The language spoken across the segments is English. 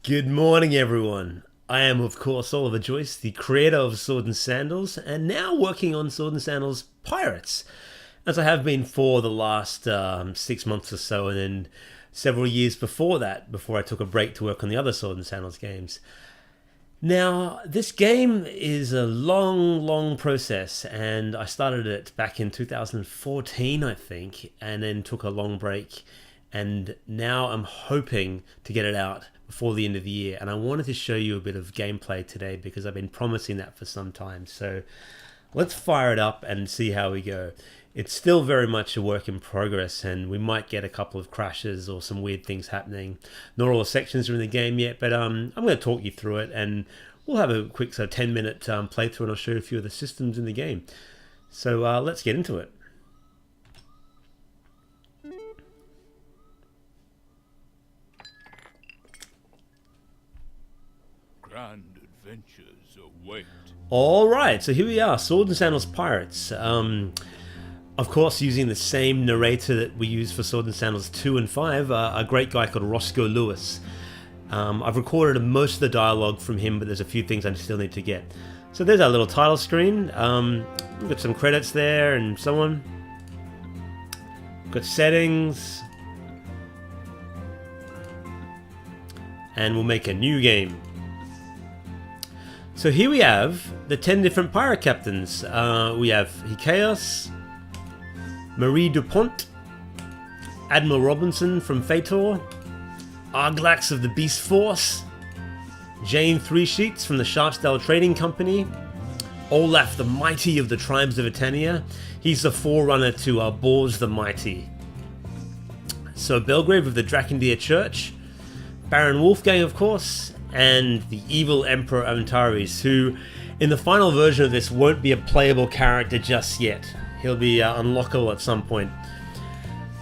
Good morning, everyone. I am, of course, Oliver Joyce, the creator of Swords and Sandals, and now working on Swords and Sandals Pirates, as I have been for the last 6 months or so, and then several years before that, before I took a break to work on the other Swords and Sandals games. Now, this game is a long process, and I started it back in 2014, I think, and then took a long break, and now I'm hoping to get it out before the end of the year. And I wanted to show you a bit of gameplay today because I've been promising that for some time. So let's fire it up and see how we go. It's still very much a work in progress, and we might get a couple of crashes or some weird things happening. Not all the sections are in the game yet, but I'm going to talk you through it, and we'll have a quick 10-minute playthrough, and I'll show you a few of the systems in the game. So let's get into it. Grand adventures await. Alright, so here we are, Swords and Sandals Pirates. Of course, using the same narrator that we use for Swords and Sandals 2 and 5, a great guy called Roscoe Lewis. I've recorded most of the dialogue from him, but there's a few things I still need to get. So there's our little title screen. We've got some credits there and so on. We've got settings. And we'll make a new game. So here we have the 10 different pirate captains. We have Hikeos, Marie Dupont, Admiral Robinson from Fator, Arglax of the Beast Force, Jane Three Sheets from the Sharpsdale Trading Company, Olaf the Mighty of the Tribes of Eternia. He's the forerunner to Bors the Mighty. So Belgrave of the Drakendir Church, Baron Wolfgang, of course, and the evil Emperor Antares, who in the final version of this won't be a playable character just yet. He'll be unlockable at some point.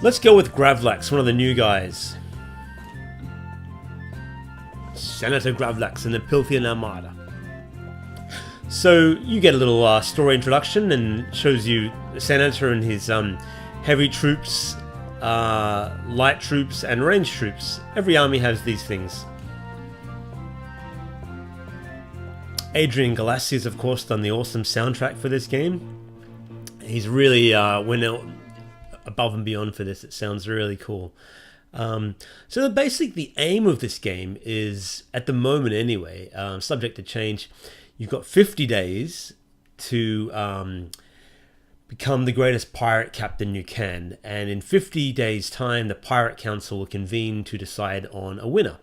Let's go with Gravlax, one of the new guys. Senator Gravlax and the Pilthian Armada. So you get a little story introduction, and shows you the Senator and his heavy troops, light troops, and range troops. Every army has these things. Adrian Galassi has, of course, done the awesome soundtrack for this game. He's really went out above and beyond for this. It sounds really cool. So the aim of this game is, at the moment anyway, subject to change, you've got 50 days to become the greatest pirate captain you can. And in 50 days' time, the Pirate Council will convene to decide on a winner.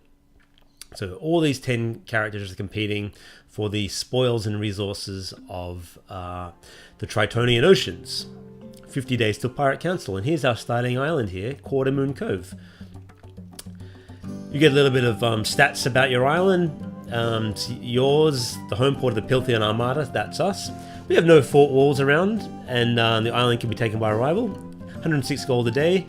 So all these 10 characters are competing for the spoils and resources of the Tritonian Oceans. 50 days till Pirate Council, and here's our starting island here, Quartermoon Cove. You get a little bit of stats about your island. Yours, the home port of the Pilthian Armada, that's us. We have no fort walls around, and the island can be taken by arrival. 106 gold a day.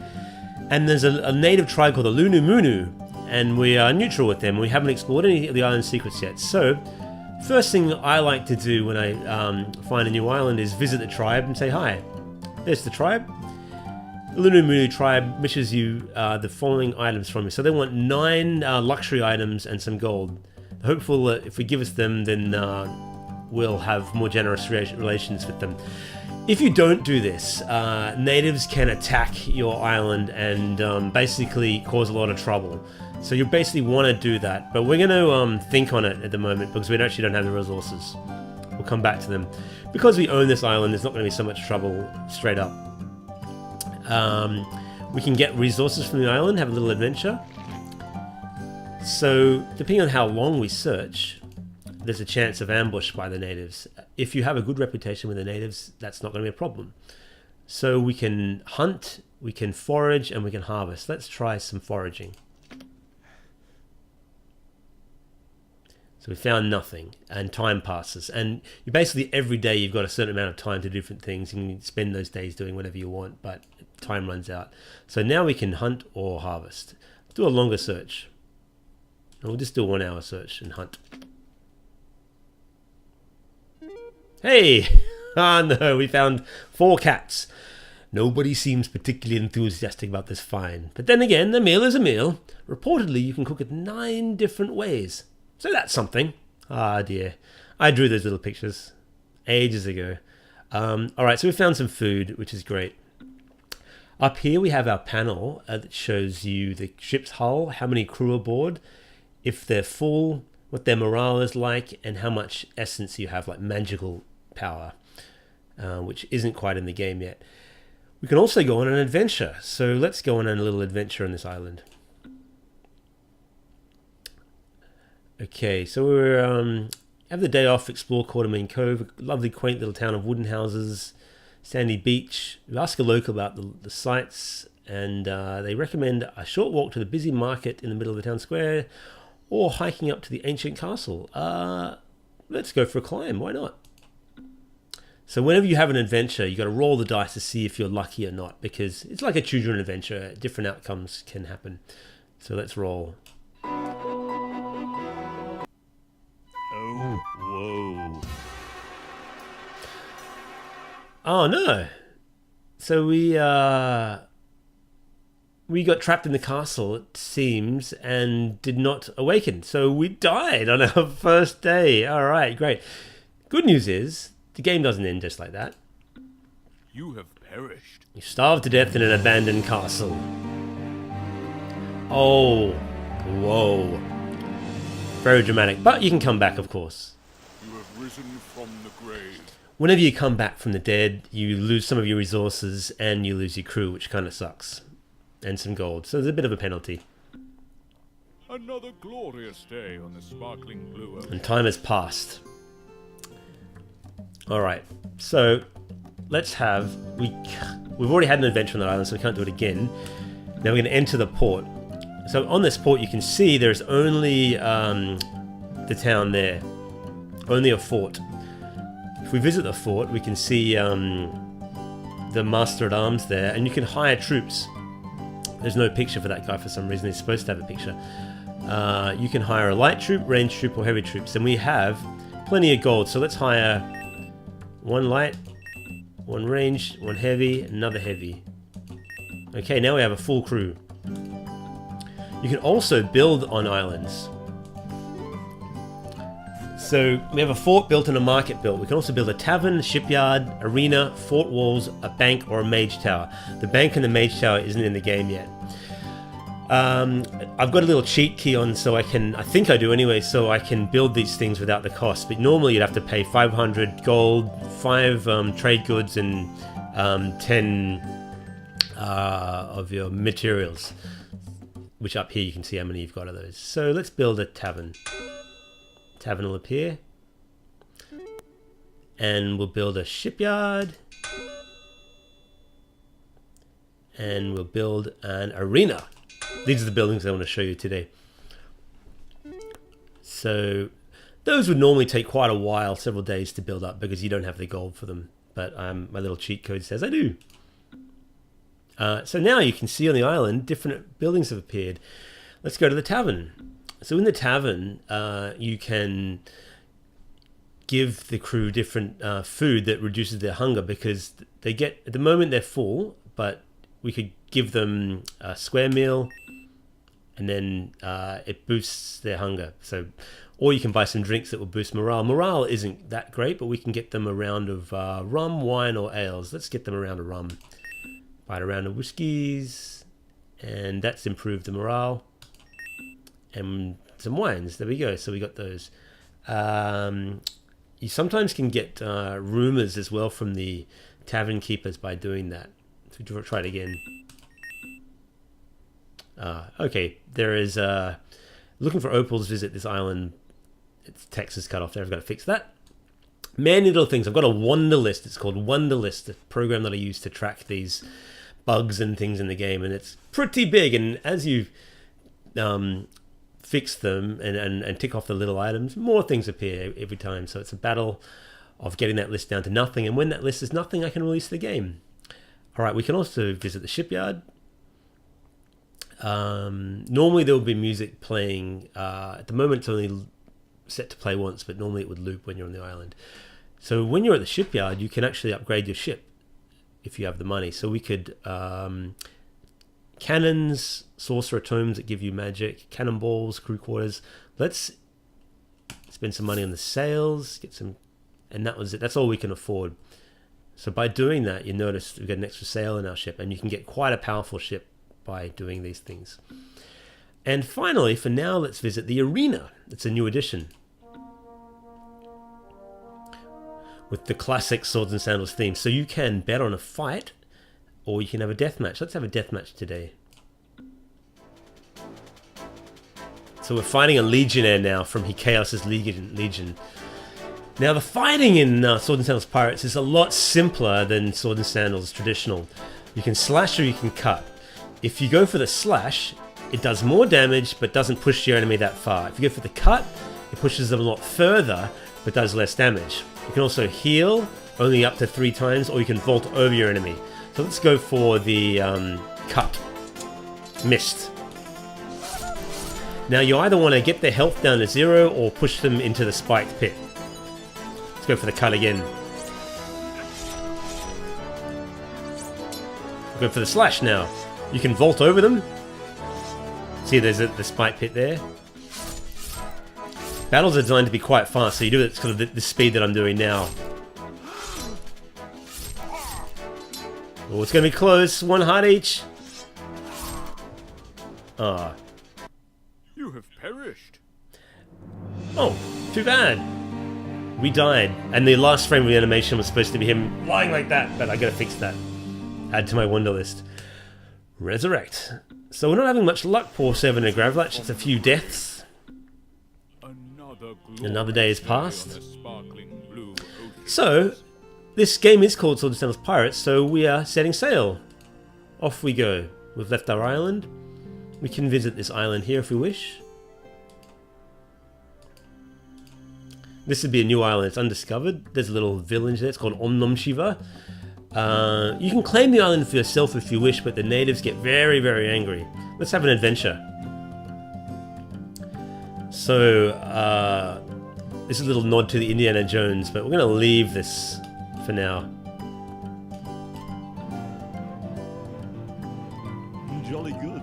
And there's a native tribe called the Lunu Munu, and we are neutral with them. We haven't explored any of the island secrets yet. So, first thing I like to do when I find a new island is visit the tribe and say hi. There's the tribe. The Lunu Munu tribe wishes you the following items from you. So they want 9 luxury items and some gold. Hopeful that if we give us them, then we'll have more generous relations with them. If you don't do this, natives can attack your island and basically cause a lot of trouble. So you basically want to do that, but we're going to think on it at the moment because we actually don't have the resources. We'll come back to them. Because we own this island, there's not going to be so much trouble straight up. We can get resources from the island, have a little adventure. So depending on how long we search, there's a chance of ambush by the natives. If you have a good reputation with the natives, that's not going to be a problem. So we can hunt, we can forage, and we can harvest. Let's try some foraging. So we found nothing, and time passes. And you basically, every day you've got a certain amount of time to do different things. You can spend those days doing whatever you want, but time runs out. So now we can hunt or harvest. Do a longer search. And we'll just do a 1 hour search and hunt. Hey! Ah no, we found 4 cats. Nobody seems particularly enthusiastic about this find. But then again, a meal is a meal. Reportedly, you can cook it 9 different ways. So that's something. Ah, dear. I drew those little pictures ages ago. Alright, so we found some food, which is great. Up here we have our panel that shows you the ship's hull, how many crew aboard, if they're full, what their morale is like, and how much essence you have, like magical power, which isn't quite in the game yet. We can also go on an adventure, so let's go on a little adventure on this island. Okay, so we're have the day off, explore Quartermain Cove, a lovely quaint little town of wooden houses, sandy beach. We ask a local about the sights, and they recommend a short walk to the busy market in the middle of the town square, or hiking up to the ancient castle. Let's go for a climb, why not? So whenever you have an adventure, you got to roll the dice to see if you're lucky or not, because it's like a choose your own adventure. Different outcomes can happen. So let's roll. Oh, whoa. Oh no! So we got trapped in the castle, it seems, and did not awaken. So we died on our first day. All right, great. Good news is the game doesn't end just like that. You have perished. You starved to death in an abandoned castle. Oh, whoa. Very dramatic, but you can come back, of course. You have risen from the grave. Whenever you come back from the dead, you lose some of your resources and you lose your crew, which kind of sucks. And some gold, so there's a bit of a penalty. Another glorious day on the sparkling blue ocean. And time has passed. Alright, so let's have... We've already had an adventure on that island, so we can't do it again. Now we're going to enter the port. So on this port you can see there's only the town there. Only a fort. If we visit the fort, we can see the Master-at-Arms there, and you can hire troops. There's no picture for that guy for some reason. He's supposed to have a picture. You can hire a light troop, range troop, or heavy troops. And we have plenty of gold, so let's hire one light, one range, one heavy, another heavy. Okay, now we have a full crew. You can also build on islands. So we have a fort built and a market built. We can also build a tavern, shipyard, arena, fort walls, a bank, or a mage tower. The bank and the mage tower isn't in the game yet. I've got a little cheat key on, so I think I do anyway, so I can build these things without the cost. But normally you'd have to pay 500 gold, 5 trade goods, and 10 of your materials. Which up here you can see how many you've got of those. So let's build a tavern. Tavern will appear. And we'll build a shipyard. And we'll build an arena. These are the buildings I want to show you today. So those would normally take quite a while, several days to build up because you don't have the gold for them. But my little cheat code says I do. So now you can see on the island different buildings have appeared. Let's go to the tavern. So in the tavern, you can give the crew different food that reduces their hunger because they get, at the moment they're full, but we could give them a square meal and then it boosts their hunger. So, or you can buy some drinks that will boost morale. Morale isn't that great, but we can get them a round of rum, wine, or ales. Let's get them a round of rum. Buy a round of whiskies, and that's improved the morale. And some wines. There we go. So we got those. You sometimes can get rumors as well from the tavern keepers by doing that. So try it again. Okay, there is looking for opals. Visit this island. Its text is cut off there. I've got to fix that. Many little things. I've got a wonder list. It's called Wonder List, a program that I use to track these bugs and things in the game, and it's pretty big. And as you fix them and tick off the little items, more things appear every time. So it's a battle of getting that list down to nothing. And when that list is nothing, I can release the game. All right, we can also visit the shipyard. Normally there will be music playing. At the moment it's only set to play once, but normally it would loop when you're on the island. So when you're at the shipyard, you can actually upgrade your ship. if you have the money. So we could cannons, sorcerer tomes that give you magic, cannonballs, crew quarters. Let's spend some money on the sails, get some, and that was it. That's all we can afford. So by doing that, you notice we got an extra sail in our ship, and you can get quite a powerful ship by doing these things. And finally, for now, let's visit the arena. It's a new addition with the classic Swords and Sandals theme. So you can bet on a fight, or you can have a death match. Let's have a death match today. So we're fighting a legionnaire now from Hikaeos' Legion. Now the fighting in Swords and Sandals Pirates is a lot simpler than Swords and Sandals traditional. You can slash or you can cut. If you go for the slash, it does more damage but doesn't push your enemy that far. If you go for the cut, it pushes them a lot further but does less damage. You can also heal only up to 3 times, or you can vault over your enemy. So let's go for the cut. Missed. Now you either want to get their health down to 0 or push them into the spiked pit. Let's go for the cut again. Go for the slash now. You can vault over them. See, there's the spike pit there. Battles are designed to be quite fast, so you do it at kind of the speed that I'm doing now. Oh, it's going to be close. 1 heart each. Ah. You have perished. Oh, too bad. We died, and the last frame of the animation was supposed to be him lying like that, but I gotta fix that. Add to my wonder list. Resurrect. So we're not having much luck, poor Seven and Gravlatch. It's a few deaths. Another day has passed. So, this game is called Swords and Sandals Pirates, so we are setting sail. Off we go. We've left our island. We can visit this island here if we wish. This would be a new island. It's undiscovered. There's a little village there. It's called Omnom Shiva. You can claim the island for yourself if you wish, but the natives get very, very angry. Let's have an adventure. So, this is a little nod to the Indiana Jones, but we're going to leave this for now. Jolly good.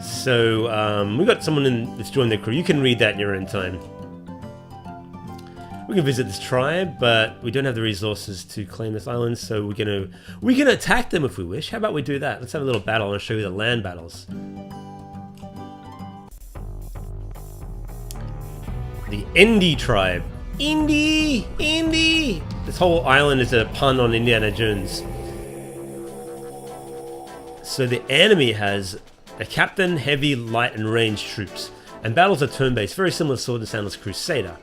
So, we got someone that's joined the crew. You can read that in your own time. We can visit this tribe, but we don't have the resources to claim this island, so we can attack them if we wish. How about we do that? Let's have a little battle and I'll show you the land battles. The Indy tribe. Indy! This whole island is a pun on Indiana Jones. So the enemy has a captain, heavy, light, and ranged troops. And battles are turn-based, very similar to Swords and Sandals Crusader.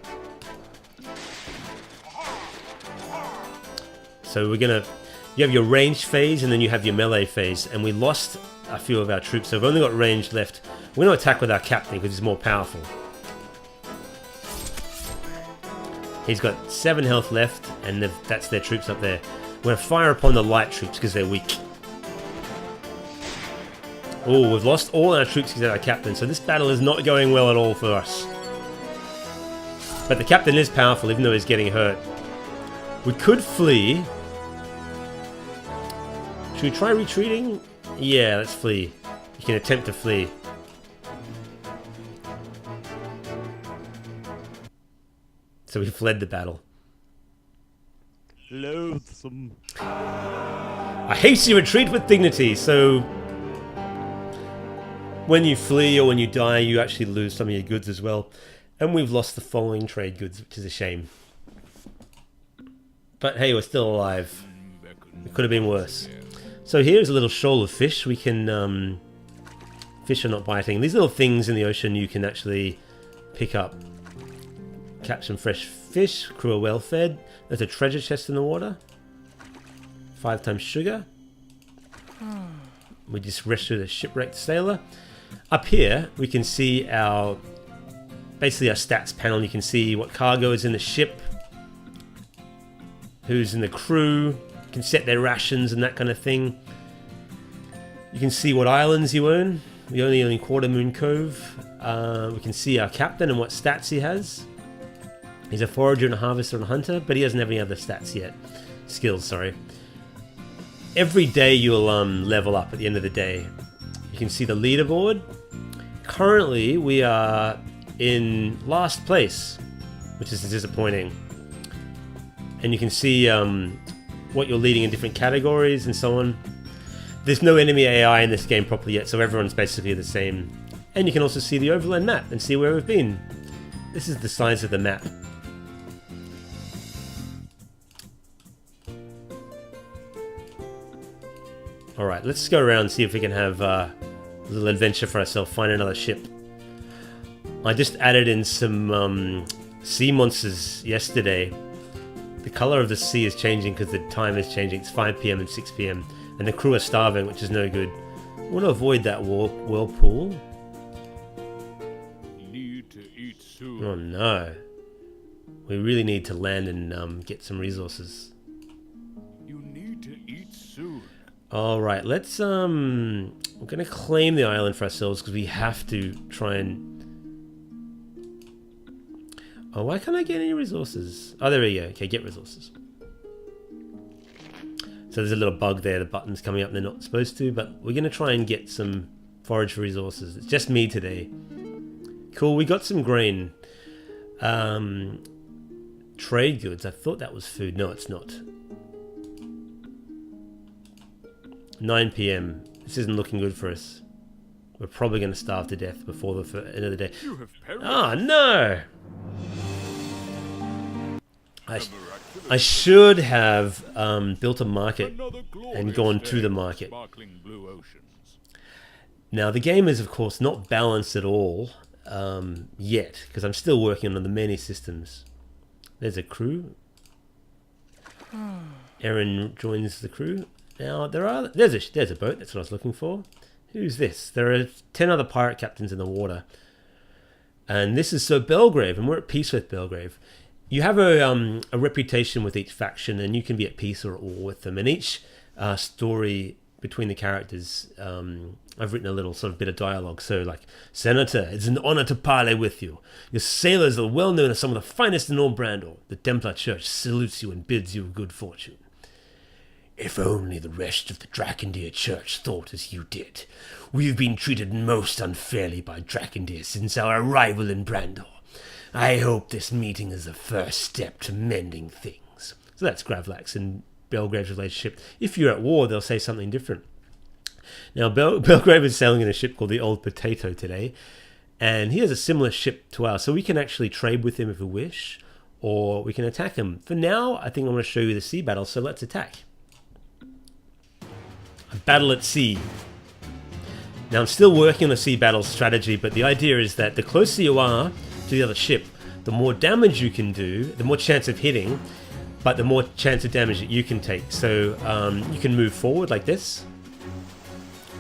So you have your ranged phase and then you have your melee phase, and we lost a few of our troops, so we've only got ranged left. We're going to attack with our captain because he's more powerful. He's got 7 health left, and that's their troops up there. We're going to fire upon the light troops because they're weak. Oh, we've lost all our troops because of our captain, so this battle is not going well at all for us. But the captain is powerful, even though he's getting hurt. We could flee. Should we try retreating? Yeah, let's flee. You can attempt to flee. So we fled the battle. Loathsome. A hasty retreat with dignity. So when you flee or when you die, you actually lose some of your goods as well. And we've lost the following trade goods, which is a shame. But hey, we're still alive. It could have been worse. So here's a little shoal of fish. We can... fish are not biting. These little things in the ocean you can actually pick up. Catch some fresh fish. Crew are well fed. There's a treasure chest in the water. 5 times sugar. We just rescue the shipwrecked sailor. Up here, we can see our... basically our stats panel. You can see what cargo is in the ship. Who's in the crew. You can set their rations and that kind of thing. You can see what islands you own. We only own Quarter Moon Cove. We can see our captain and what stats he has. He's a forager and a harvester and a hunter, but he doesn't have any other stats yet. Skills, sorry. every day you'll level up at the end of the day. You can see the leaderboard. Currently, we are in last place, which is disappointing. And you can see what you're leading in different categories and so on. There's no enemy AI in this game properly yet, so everyone's basically the same. And you can also see the overland map and see where we've been. This is the size of the map. Alright, let's go around and see if we can have a little adventure for ourselves, find another ship. I just added in some sea monsters yesterday. The color of the sea is changing because the time is changing. It's 5 PM and 6 PM. And the crew are starving, which is no good. I want to avoid that whirlpool. Need to eat soon. Oh no. We really need to land and get some resources. You need to eat soon. Alright, let's we're gonna claim the island for ourselves because we have to try and... Oh, why can't I get any resources? Oh, there we go. Okay, get resources. So there's a little bug there, the button's coming up and they're not supposed to, but we're gonna try and get some forage for resources. It's just me today. Cool, we got some grain. Trade goods, I thought that was food. No, it's not. 9 PM. This isn't looking good for us. We're probably going to starve to death before the end of the day. You have perished. Oh no! I should have built a market Another glorious and gone to day the on market. Sparkling blue oceans. Now the game is of course not balanced at all yet, because I'm still working on the many systems. There's a crew. Aaron joins the crew. Now there's a boat. That's what I was looking for. Who's this? There are 10 other pirate captains in the water, and this is Sir Belgrave, and we're at peace with Belgrave. You have a reputation with each faction, and you can be at peace or at war with them. And each story between the characters, I've written a little sort of bit of dialogue. So, like, Senator, it's an honor to parley with you. Your sailors are well known as some of the finest in all Brandor. The Templar Church salutes you and bids you good fortune. If only the rest of the Drakendir Church thought as you did. We've been treated most unfairly by Drakendir since our arrival in Brandor. I hope this meeting is the first step to mending things. So that's Gravlax and Belgrave's relationship. If you're at war, they'll say something different. Now, Belgrave is sailing in a ship called the Old Potato today, and he has a similar ship to ours, so we can actually trade with him if we wish, or we can attack him. For now, I think I'm going to show you the sea battle, so let's attack. A battle at sea. Now, I'm still working on a sea battle strategy, but the idea is that the closer you are to the other ship, the more damage you can do, the more chance of hitting, but the more chance of damage that you can take. So you can move forward like this,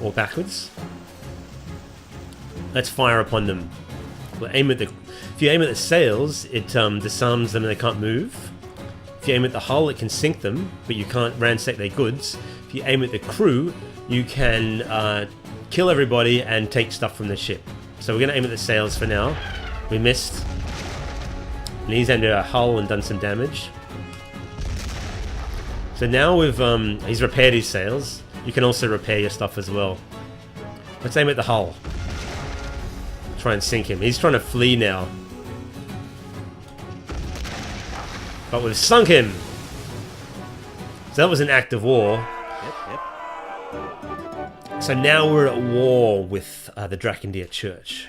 or backwards. Let's fire upon them. We'll aim at if you aim at the sails, it disarms them and they can't move. If you aim at the hull, it can sink them, but you can't ransack their goods. If you aim at the crew, you can kill everybody and take stuff from the ship. So we're going to aim at the sails for now. We missed. And he's under a hull and done some damage. So now he's repaired his sails. You can also repair your stuff as well. Let's aim at the hull. Try and sink him. He's trying to flee now. But we've sunk him! So that was an act of war. So now we're at war with the Drakendir Church.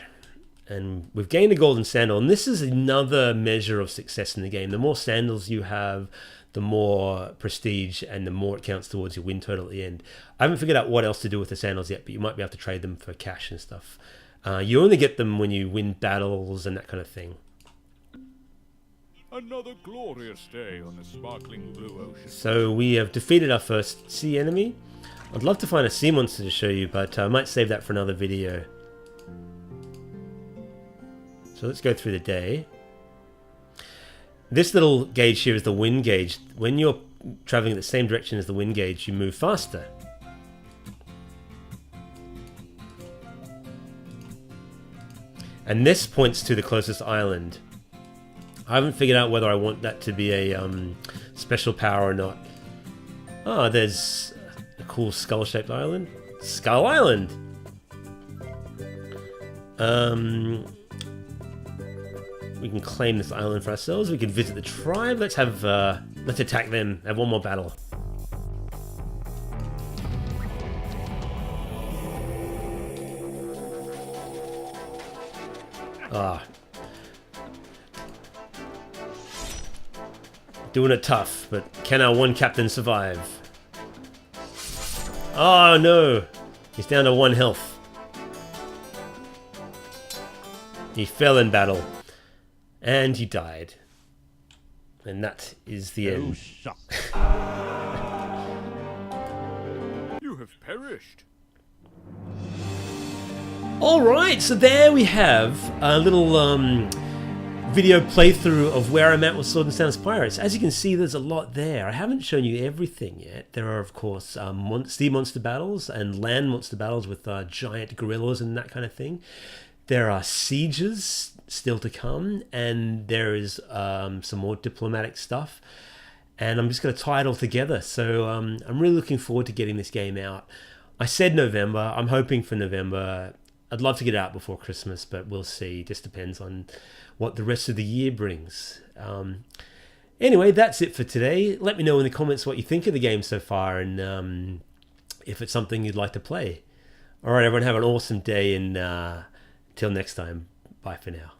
And we've gained a golden sandal, and this is another measure of success in the game. The more sandals you have, the more prestige, and the more it counts towards your win total at the end. I haven't figured out what else to do with the sandals yet, but you might be able to trade them for cash and stuff. You only get them when you win battles and that kind of thing. Another glorious day on the sparkling blue ocean. So we have defeated our first sea enemy. I'd love to find a sea monster to show you, but I might save that for another video. So let's go through the day. This little gauge here is the wind gauge. When you're traveling in the same direction as the wind gauge, you move faster. And this points to the closest island. I haven't figured out whether I want that to be a special power or not. Ah, there's a cool skull-shaped island. Skull Island! We can claim this island for ourselves. We can visit the tribe. Let's attack them. Have one more battle. Ah. Doing it tough, but can our one captain survive? Oh no! He's down to 1 health. He fell in battle. And he died. And that is the end. Oh, shucks. You have perished. Alright, so there we have a little video playthrough of where I'm at with Swords and Sandals Pirates. As you can see, there's a lot there. I haven't shown you everything yet. There are, of course, sea monster battles and land monster battles with giant gorillas and that kind of thing. There are sieges still to come, and there is some more diplomatic stuff. And I'm just going to tie it all together. So I'm really looking forward to getting this game out. I said November. I'm hoping for November. I'd love to get it out before Christmas, but we'll see. Just depends on what the rest of the year brings. Anyway, that's it for today. Let me know in the comments what you think of the game so far, and if it's something you'd like to play. All right, everyone, have an awesome day, and till next time, bye for now.